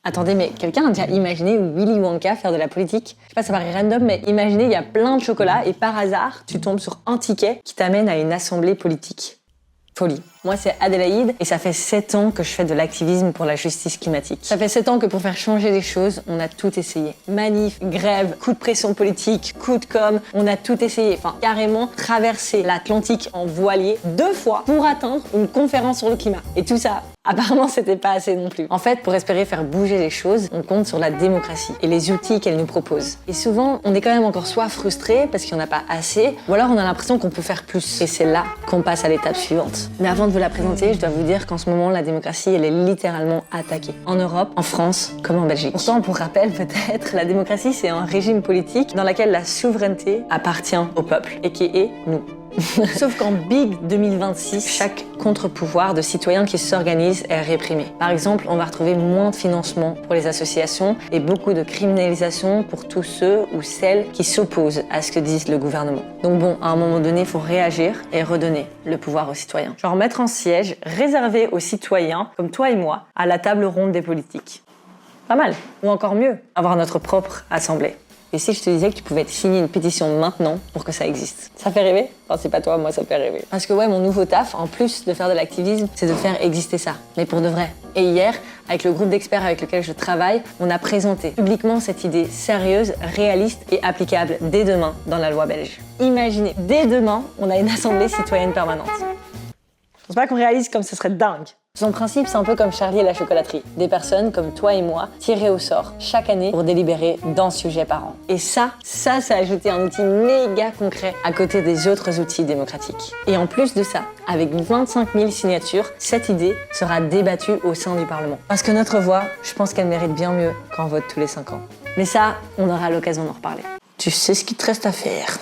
Attendez, mais quelqu'un a déjà imaginé Willy Wonka faire de la politique? Je sais pas, ça paraît random, mais imaginez, il y a plein de chocolat et par hasard, tu tombes sur un ticket qui t'amène à une assemblée politique. Folie. Moi, c'est Adélaïde et ça fait 7 ans que je fais de l'activisme pour la justice climatique. Ça fait 7 ans que pour faire changer les choses, on a tout essayé. Manif, grève, coup de pression politique, coup de com', on a tout essayé. Enfin, carrément traverser l'Atlantique en voilier 2 fois pour atteindre une conférence sur le climat. Et tout ça, apparemment, c'était pas assez non plus. En fait, pour espérer faire bouger les choses, on compte sur la démocratie et les outils qu'elle nous propose. Et souvent, on est quand même encore soit frustré parce qu'il n'y en a pas assez, ou alors on a l'impression qu'on peut faire plus. Et c'est là qu'on passe à l'étape suivante. Mais avant de vous la présenter, je dois vous dire qu'en ce moment, la démocratie, elle est littéralement attaquée. En Europe, en France, comme en Belgique. Pourtant, pour rappel, peut-être, la démocratie, c'est un régime politique dans lequel la souveraineté appartient au peuple, et qui est nous. Sauf qu'en Big 2026, chaque contre-pouvoir de citoyens qui s'organisent est réprimé. Par exemple, on va retrouver moins de financement pour les associations et beaucoup de criminalisation pour tous ceux ou celles qui s'opposent à ce que dit le gouvernement. Donc bon, à un moment donné, il faut réagir et redonner le pouvoir aux citoyens. Genre mettre un siège réservé aux citoyens, comme toi et moi, à la table ronde des politiques. Pas mal. Ou encore mieux, avoir notre propre assemblée. Et si je te disais que tu pouvais te signer une pétition maintenant pour que ça existe? Ça fait rêver? Enfin, c'est pas toi, moi ça fait rêver. Parce que ouais, mon nouveau taf, en plus de faire de l'activisme, c'est de faire exister ça. Mais pour de vrai. Et hier, avec le groupe d'experts avec lequel je travaille, on a présenté publiquement cette idée sérieuse, réaliste et applicable dès demain dans la loi belge. Imaginez, dès demain, on a une assemblée citoyenne permanente. Je pense pas qu'on réalise comme ce serait dingue. Son principe, c'est un peu comme Charlie et la chocolaterie. Des personnes comme toi et moi, tirées au sort chaque année pour délibérer d'un sujet par an. Et ça a ajouté un outil méga concret à côté des autres outils démocratiques. Et en plus de ça, avec 25 000 signatures, cette idée sera débattue au sein du Parlement. Parce que notre voix, je pense qu'elle mérite bien mieux qu'un vote tous les 5 ans. Mais ça, on aura l'occasion d'en reparler. Tu sais ce qu'il te reste à faire.